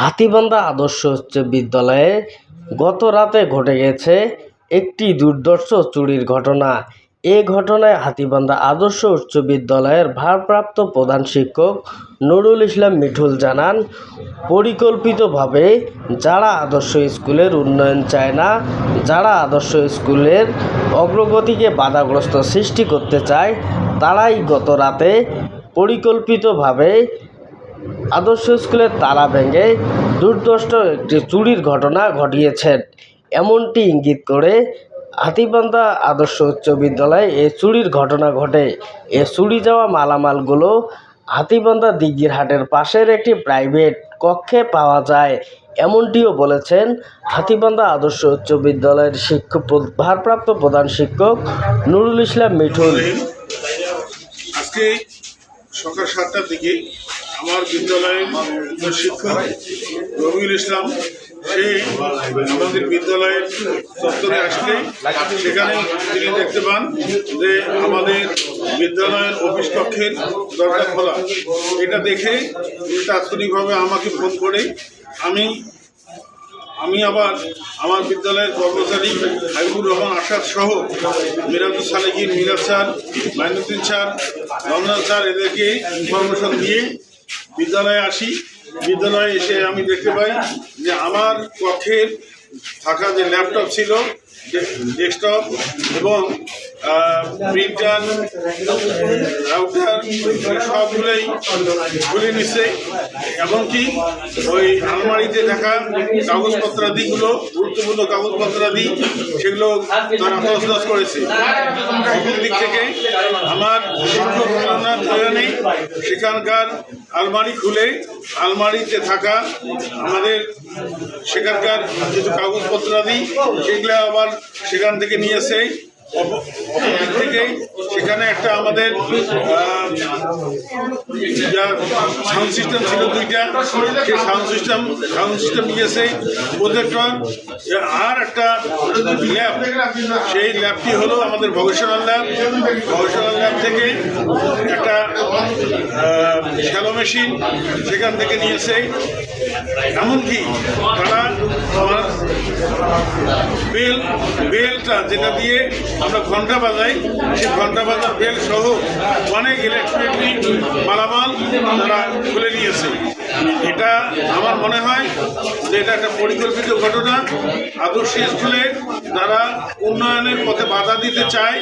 হাতীবান্ধা আদর্শ উচ্চ বিদ্যালয়ে গত রাতে ঘটে গেছে একটি দুর্ধর্ষ চুরির ঘটনা। এ ঘটনায় হাতীবান্ধা আদর্শ উচ্চ বিদ্যালয়ের ভারপ্রাপ্ত প্রধান শিক্ষক নুরুল ইসলাম মিঠুল জানান, পরিকল্পিতভাবে যারা আদর্শ স্কুলের উন্নয়ন চায় না, যারা আদর্শ স্কুলের অগ্রগতিকে বাধাগ্রস্ত সৃষ্টি করতে চায়, তারাই গত রাতে পরিকল্পিতভাবে আদর্শ স্কুলের তালা ভেঙে দুর্ধর্ষ একটি চুরির ঘটনা ঘটিয়েছেন। এমনটি ইঙ্গিত করে হাতীবান্ধা আদর্শ উচ্চ বিদ্যালয়ে এ চুরির ঘটনা ঘটে। এ চুরি যাওয়া মালামালগুলো হাতীবান্ধা দিঘির হাটের পাশের একটি প্রাইভেট কক্ষে পাওয়া যায়, এমনটিও বলেছেন হাতীবান্ধা আদর্শ উচ্চ বিদ্যালয়ের ভারপ্রাপ্ত প্রধান শিক্ষক নুরুল ইসলাম মিঠুল। আজকে সকাল 7টার দিকে আমার বিদ্যালয়ের শিক্ষক রবিউল ইসলাম সে আমাদের বিদ্যালয়ের চত্বরে আসলে সেখানে তিনি দেখতে পান যে আমাদের বিদ্যালয়ের অফিস কক্ষের দরজা খোলা। এটা দেখে তাৎক্ষণিকভাবে আমাকে ফোন করে আমি আবার আমার বিদ্যালয়ের কর্মচারী হাবিবুর রহমান আসাদ সহ Mirajul Salekin, Miraj sir, Mainuddin sir, Ramzan sir এদেরকে ইনফরমেশন দিয়ে বিদ্যালয়ে আসি। বিদ্যালয়ে এসে আমি দেখতে পাই যে আমার কক্ষের থাকা যে ল্যাপটপ ছিল, ডেস্কটপ এবং প্রিন্টার, রাউটার সবগুলোই খুলে নিচ্ছে। এমনকি ওই আলমারিতে থাকা কাগজপত্রাদিগুলো, গুরুত্বপূর্ণ কাগজপত্রাদি, সেগুলো তারা তছনছ করেছে। সকল দিক থেকে আমার শিক্ষক মিলনার প্রয়োজনে সেখানকার আলমারি খুলে আলমারিতে থাকা আমাদের সেখানকার কিছু কাগজপত্রাদি সেগুলো আবার সেখান থেকে নিয়েছে। অপরদিক থেকে সেখানে একটা আমাদের সাউন্ড সিস্টেম ছিল দুইটা, সেই সাউন্ড সিস্টেম নিয়েছে। প্রজেক্টর আর একটা ল্যাব, সেই ল্যাবটি হলো আমাদের ভকেশনাল ল্যাব থেকে একটা শ্যালো মেশিন সেখান থেকে নিয়েছে। এমনকি তারা আমার বেলটা যেটা দিয়ে আমরা ঘন্টা বাজাই, সেই ঘন্টা বাজার বেল সহ অনেক ইলেকট্রনিক মালামাল তারা খুলে নিয়েছে। এটা আমার মনে হয় যে এটা একটা পরিকল্পিত ঘটনা। আদর্শ স্কুলে যারা উন্নয়নের পথে বাধা দিতে চায়,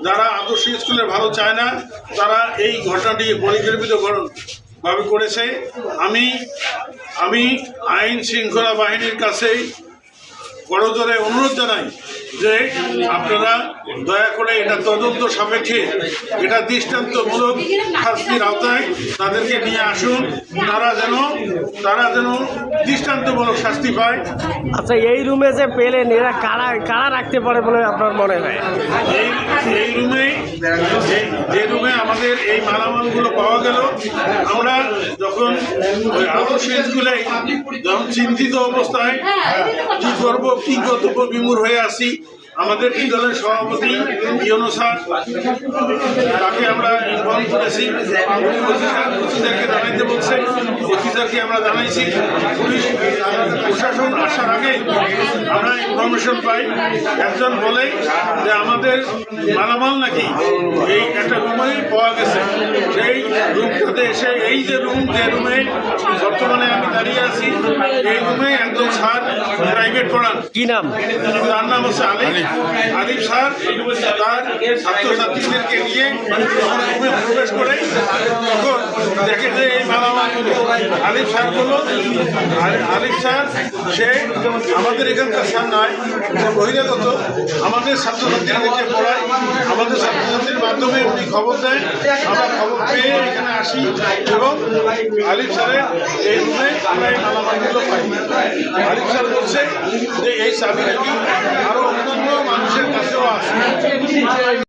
যারা আদর্শ স্কুলের ভালো চায় না, তারা এই ঘটনাটি পরিকল্পিতভাবে করেছে। আমি আইন শৃঙ্খলা বাহিনীর কাছে করজোরে অনুরোধ জানাই যে আপনারা দয়া করে এটা তদন্ত সাপেক্ষে এটা দৃষ্টান্তমূলক শাস্তির আওতায় তাদেরকে নিয়ে আসুন, তারা যেন দৃষ্টান্তমূলক শাস্তি পায়। আচ্ছা, এই রুমে যে পেলেন এরা কারা রাখতে পারে বলে আপনার মনে হয়? এই রুমে যে রুমে আমাদের এই মালামালগুলো পাওয়া গেল, আমরা যখন ওই আদর্শ স্কুলে যখন চিন্তিত অবস্থায় কি করবো কি কর্তব্য বিমূঢ় হয়ে আসি, আমাদের বিদ্যালয়ের সভাপতি ইউনো স্যার তাকে আমরা ইনফর্ম করেছি, অফিসারকে জানাইতে বলছে, অফিসারকে আমরা জানাইছি। পুলিশ প্রশাসন আসার আগে আমরা ইনফরমেশন পাই, একজন বলে যে আমাদের মালামাল নাকি এই একটা রুমেই পাওয়া গেছে। সেই রুমটাতে এসে এই যে রুমে বর্তমানে আমি দাঁড়িয়ে আছি, এই রুমে একজন স্যার প্রাইভেট পড়ান। কি নাম? তার নাম হচ্ছে আলিফ স্যার। তার ছাত্রছাত্রীদেরকে নিয়ে রুমে প্রবেশ করে তখন দেখে যে এই মালামালগুলো আলিফ স্যার সে আমাদের এখানকার স্যার নয়, বহিরাগত আমাদের ছাত্রছাত্রীদেরকে পড়ায়। আমাদের ছাত্রছাত্রীর মাধ্যমে উনি খবর দেন, আমরা খবর পেয়ে এখানে আসি এবং আলিফ স্যারের এই রুমে আমরা এই মালামালগুলো পাই। আলিফ স্যার বলছে যে এই চাবি নাকি আরো অন্যান্য মানুষের কাছেও আছে।